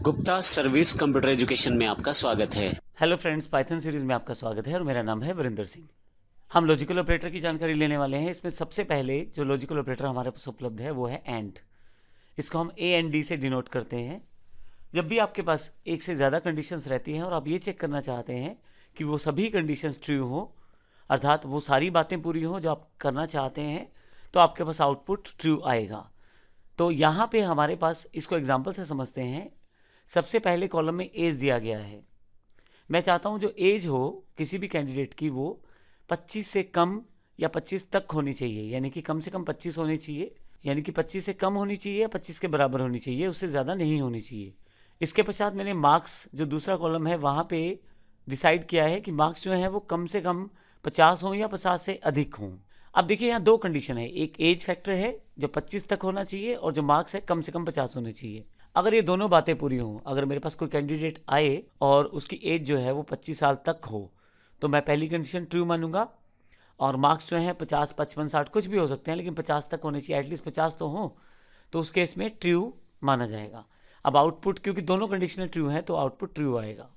Gupta service computer education में आपका स्वागत है। हेलो फ्रेंड्स, पाइथन सीरीज में आपका स्वागत है और मेरा नाम है वरिंदर सिंह। हम लॉजिकल ऑपरेटर की जानकारी लेने वाले हैं। इसमें सबसे पहले जो लॉजिकल ऑपरेटर हमारे पास उपलब्ध है वो है एंड। इसको हम ए एंड डी से डिनोट करते हैं। जब भी आपके पास एक से ज़्यादा कंडीशंस रहती हैं और आप ये चेक करना चाहते हैं कि वो सभी कंडीशंस ट्रू हो, अर्थात वो सारी बातें पूरी हों जो आप करना चाहते हैं, तो आपके पास आउटपुट ट्रू आएगा। तो यहाँ पे हमारे पास इसको एग्जाम्पल से समझते हैं। सबसे पहले कॉलम में एज दिया गया है। मैं चाहता हूँ जो एज हो किसी भी कैंडिडेट की वो 25 से कम या 25 तक होनी चाहिए, यानी कि कम से कम 25 होनी चाहिए, यानी कि 25 से कम होनी चाहिए या 25 के बराबर होनी चाहिए, उससे ज़्यादा नहीं होनी चाहिए। इसके पश्चात मैंने मार्क्स जो दूसरा कॉलम है वहाँ पे डिसाइड किया है कि मार्क्स जो है वो कम से कम 50 हों या 50 से अधिक हों। अब देखिए यहाँ दो कंडीशन है, एक एज फैक्टर है जो 25 तक होना चाहिए और जो मार्क्स है कम से कम 50 होने चाहिए। अगर ये दोनों बातें पूरी हों, अगर मेरे पास कोई कैंडिडेट आए और उसकी एज जो है वो 25 साल तक हो, तो मैं पहली कंडीशन ट्रू मानूंगा और मार्क्स जो हैं 50, 55, 60 कुछ भी हो सकते हैं, लेकिन 50 तक होने चाहिए, एटलीस्ट 50 तो हो, तो उस केस में ट्रू माना जाएगा। अब आउटपुट, क्योंकि दोनों कंडीशनें ट्रू हैं तो आउटपुट ट्रू आएगा।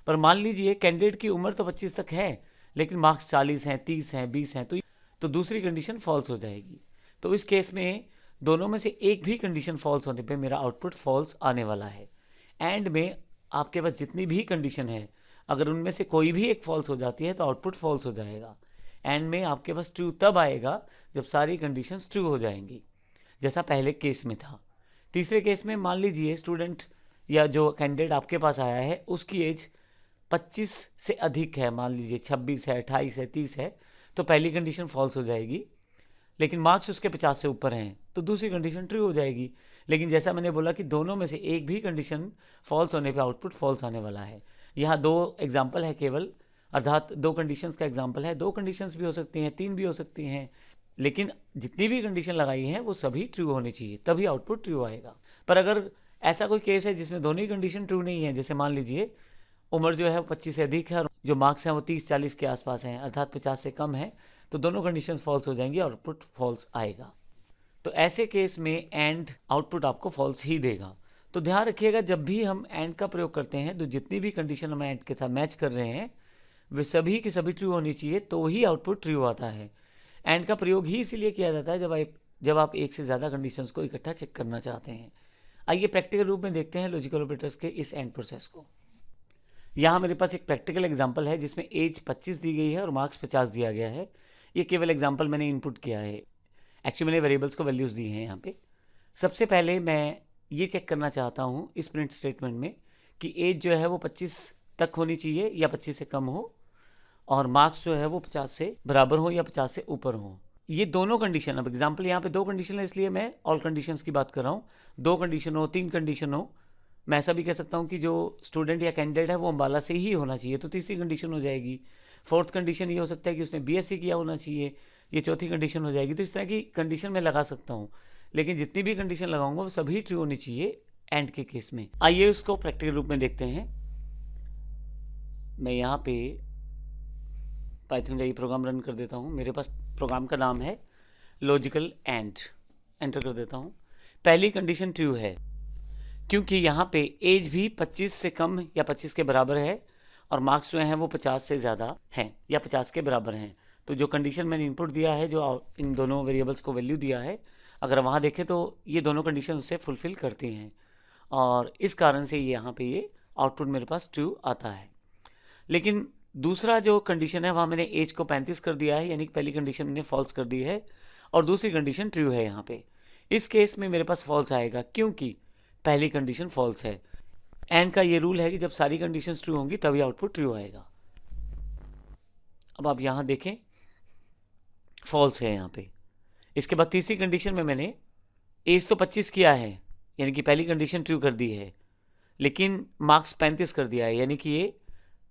पर मान लीजिए कैंडिडेट की उम्र तो 25 तक है लेकिन मार्क्स 40 हैं, 30 हैं, 20 हैं, तो दूसरी कंडीशन फॉल्स हो जाएगी। तो इस केस में दोनों में से एक भी कंडीशन फॉल्स होने पे मेरा आउटपुट फॉल्स आने वाला है। एंड में आपके पास जितनी भी कंडीशन है, अगर उनमें से कोई भी एक फॉल्स हो जाती है तो आउटपुट फॉल्स हो जाएगा। एंड में आपके पास ट्रू तब आएगा जब सारी कंडीशंस ट्रू हो जाएंगी, जैसा पहले केस में था। तीसरे केस में मान लीजिए स्टूडेंट या जो कैंडिडेट आपके पास आया है उसकी एज 25 से अधिक है, मान लीजिए 26 है, 28 है, 30 है, तो पहली कंडीशन फॉल्स हो जाएगी। लेकिन मार्क्स उसके 50 से ऊपर हैं तो दूसरी कंडीशन ट्रू हो जाएगी। लेकिन जैसा मैंने बोला कि दोनों में से एक भी कंडीशन फॉल्स होने पे आउटपुट फॉल्स आने वाला है। यहाँ दो एग्जाम्पल है केवल, अर्थात दो कंडीशंस का एग्जाम्पल है। दो कंडीशंस भी हो सकती हैं, तीन भी हो सकती हैं, लेकिन जितनी भी कंडीशन लगाई हैं वो सभी ट्रू होनी चाहिए, तभी आउटपुट ट्रू आएगा। पर अगर ऐसा कोई केस है जिसमें दोनों ही कंडीशन ट्रू नहीं है, जैसे मान लीजिए उम्र जो है वो 25 से अधिक है और जो मार्क्स हैं वो 30-40 के आसपास हैं, अर्थात 50 से कम है, तो दोनों कंडीशंस फॉल्स हो जाएंगी और आउटपुट फॉल्स आएगा। तो ऐसे केस में एंड आउटपुट आपको फॉल्स ही देगा। तो ध्यान रखिएगा, जब भी हम एंड का प्रयोग करते हैं तो जितनी भी कंडीशन हम एंड के साथ मैच कर रहे हैं वे सभी की सभी ट्रू होनी चाहिए, तो ही आउटपुट ट्रू आता है। एंड का प्रयोग ही इसीलिए किया जाता है जब आप एक से ज़्यादा कंडीशंस को इकट्ठा चेक करना चाहते हैं। आइए प्रैक्टिकल रूप में देखते हैं लॉजिकल ऑपरेटर्स के इस एंड प्रोसेस को। यहाँ मेरे पास एक प्रैक्टिकल एग्जाम्पल है जिसमें एज 25 दी गई है और मार्क्स 50 दिया गया है। ये केवल एग्जाम्पल मैंने इनपुट किया है, एक्चुअली मैंने वेरिएबल्स को वैल्यूज़ दी हैं यहाँ पे। सबसे पहले मैं ये चेक करना चाहता हूँ इस प्रिंट स्टेटमेंट में कि एज जो है वो 25 तक होनी चाहिए या 25 से कम हो, और मार्क्स जो है वो 50 से बराबर हो या 50 से ऊपर हो। ये दोनों कंडीशन, अब एग्जाम्पल यहाँ पे दो कंडीशन है इसलिए मैं ऑल कंडीशंस की बात कर रहा हूँ। दो कंडीशन हो, तीन कंडीशन हो, मैं ऐसा भी कह सकता हूँ कि जो स्टूडेंट या कैंडिडेट है वो अम्बाला से ही होना चाहिए, तो तीसरी कंडीशन हो जाएगी। फोर्थ कंडीशन ये हो सकता है कि उसने बीएससी किया होना चाहिए, ये चौथी कंडीशन हो जाएगी। तो इस तरह की कंडीशन मैं लगा सकता हूँ, लेकिन जितनी भी कंडीशन लगाऊंगा वो सभी ट्रू होनी चाहिए एंड के केस में। आइए उसको प्रैक्टिकल रूप में देखते हैं। मैं यहाँ पे पाइथन का ये प्रोग्राम रन कर देता हूँ। मेरे पास प्रोग्राम का नाम है लॉजिकल एंड। एंटर कर देता हूँ। पहली कंडीशन ट्रू है क्योंकि यहाँ पे एज भी 25 से कम या 25 के बराबर है और मार्क्स जो हैं वो 50 से ज़्यादा हैं या 50 के बराबर हैं। तो जो कंडीशन मैंने इनपुट दिया है, जो इन दोनों वेरिएबल्स को वैल्यू दिया है, अगर वहाँ देखें तो ये दोनों कंडीशन उससे फुलफ़िल करती हैं और इस कारण से यहाँ पे ये आउटपुट मेरे पास ट्रू आता है। लेकिन दूसरा जो कंडीशन है वहाँ मैंने एज को 35 कर दिया है, यानी कि पहली कंडीशन मैंने फॉल्स कर दी है और दूसरी कंडीशन ट्रू है। यहाँ पे इस केस में मेरे पास फॉल्स आएगा क्योंकि पहली कंडीशन फॉल्स है। एंड का ये रूल है कि जब सारी कंडीशंस ट्रू होंगी तभी आउटपुट ट्रू आएगा। अब आप यहाँ देखें फॉल्स है यहाँ पे। इसके बाद तीसरी कंडीशन में मैंने एज तो 25 किया है, यानी कि पहली कंडीशन ट्रू कर दी है, लेकिन मार्क्स 35 कर दिया है, यानी कि ये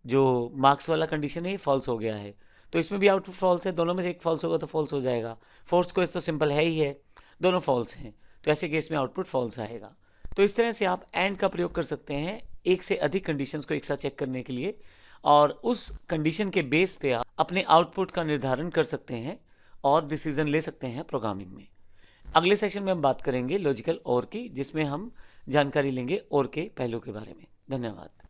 जो मार्क्स वाला कंडीशन है ये फॉल्स हो गया है। तो इसमें भी आउटपुट फॉल्स है, दोनों में से एक फॉल्स होगा तो फॉल्स हो जाएगा। फोर्थ को तो सिंपल है ही है, दोनों फॉल्स हैं, तो ऐसे केस में आउटपुट फॉल्स आएगा। तो इस तरह से आप एंड का प्रयोग कर सकते हैं एक से अधिक कंडीशंस को एक साथ चेक करने के लिए, और उस कंडीशन के बेस पे आप अपने आउटपुट का निर्धारण कर सकते हैं और डिसीजन ले सकते हैं प्रोग्रामिंग में। अगले सेशन में हम बात करेंगे लॉजिकल और की, जिसमें हम जानकारी लेंगे और के पहलू के बारे में। धन्यवाद।